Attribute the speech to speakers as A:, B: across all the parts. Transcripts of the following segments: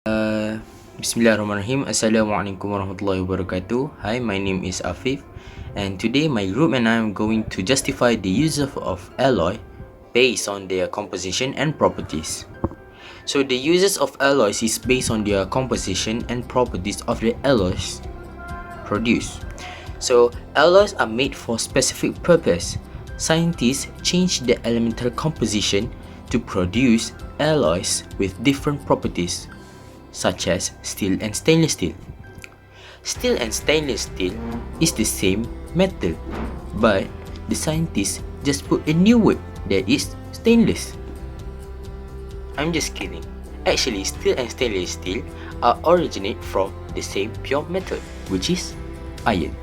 A: Uh, Bismillahirrahmanirrahim. Assalamualaikum warahmatullahi wabarakatuh. Hi, my name is Afif, and today my group and I am going to justify the use of alloy based on their composition and properties. So the uses of alloys is based on their composition and properties of the alloys produced. So alloys are made for specific purpose. Scientists change the elemental composition to produce alloys with different properties, such as steel and stainless steel. Steel and stainless steel is the same metal, but the scientists just put a new word that is stainless. I'm just kidding. Actually, steel and stainless steel are originate from the same pure metal, which is iron.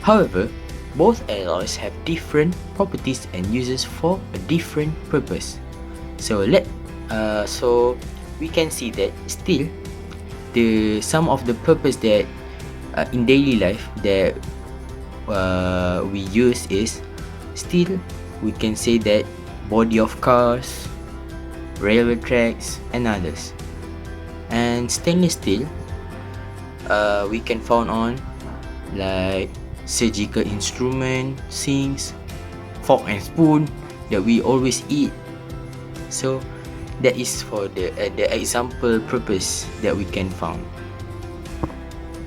A: However, both alloys have different properties and uses for a different purpose. So we can see that still some of the purpose that in daily life that we use is still we can say that body of cars, railway tracks and others. And stainless steel we can found on like surgical instrument, sinks, fork and spoon that we always eat. So that is for the example purpose that we can found.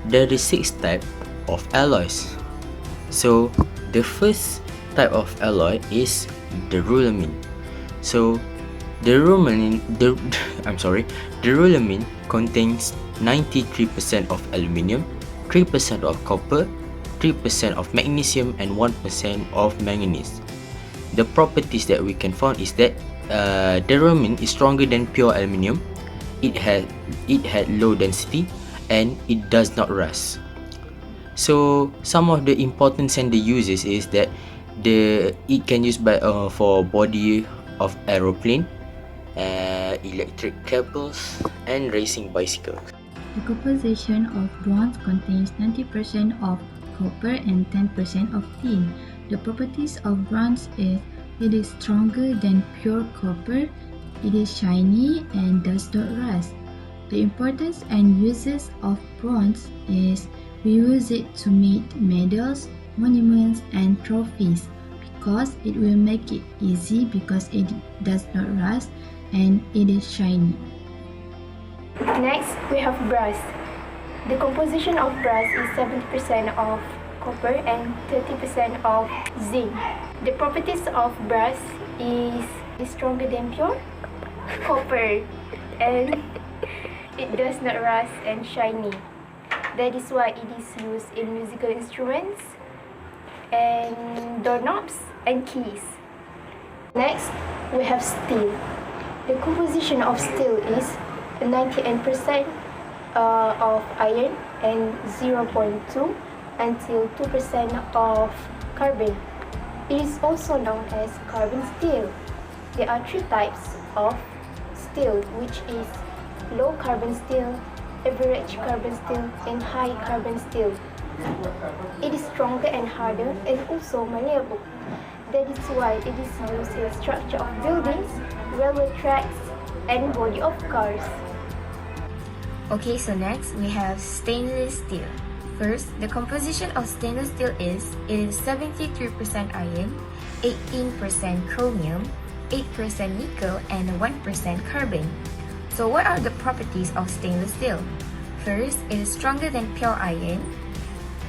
A: There is 6 type of alloys. So the first type of alloy is the duralumin. So the duralumin contains 93% of aluminium, 3% of copper, 3% of magnesium and 1% of manganese. The properties that we can find is that duralumin is stronger than pure aluminium. It had low density and it does not rust. So some of the importance and the uses is that it can use for body of aeroplane, electric cables and racing bicycles.
B: The composition of bronze contains 90% of copper and 10% of tin. The properties of bronze is it is stronger than pure copper, it is shiny and does not rust. The importance and uses of bronze is we use it to make medals, monuments and trophies because it will make it easy because it does not rust and it is shiny.
C: Next, we have brass. The composition of brass is 70% of copper and 30% of zinc. The properties of brass is stronger than pure copper and it does not rust and shiny. That is why it is used in musical instruments and doorknobs and keys. Next, we have steel. The composition of steel is 98% of iron and 0.2 until 2% of carbon. It is also known as carbon steel. There are 3 types of steel, which is low carbon steel, average carbon steel, and high carbon steel. It is stronger and harder and also malleable. That is why it is used in structure of buildings, railway tracks, and body of cars.
D: Okay, so next we have stainless steel. First, the composition of stainless steel is 73% iron, 18% chromium, 8% nickel, and 1% carbon. So what are the properties of stainless steel? First, it is stronger than pure iron.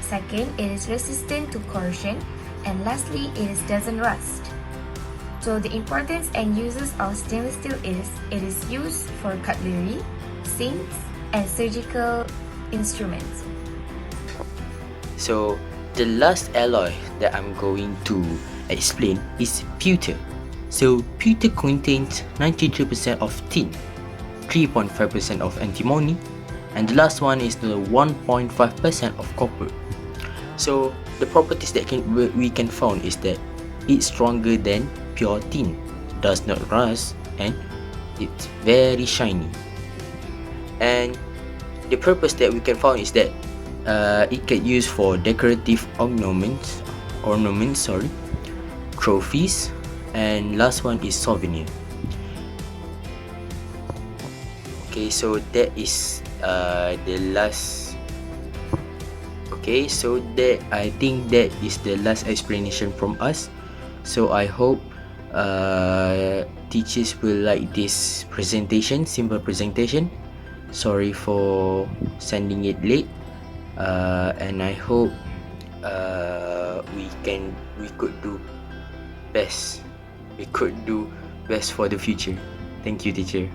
D: Second, it is resistant to corrosion. And lastly, it doesn't rust. So the importance and uses of stainless steel is it is used for cutlery, sinks, and surgical instruments.
A: So the last alloy that I'm going to explain is pewter. So pewter contains 93% of tin, 3.5% of antimony, and the last one is the 1.5% of copper. So the properties that we can found is that it's stronger than pure tin, does not rust, and it's very shiny. And the purpose that we can found is that it can use for decorative ornaments, trophies, and last one is souvenir. Okay, Okay, so that is the last. Okay, so I think that is the last explanation from us. So I hope teachers will like this presentation, simple presentation. Sorry for sending it late, and I hope we could do best. We could do best for the future. Thank you, teacher.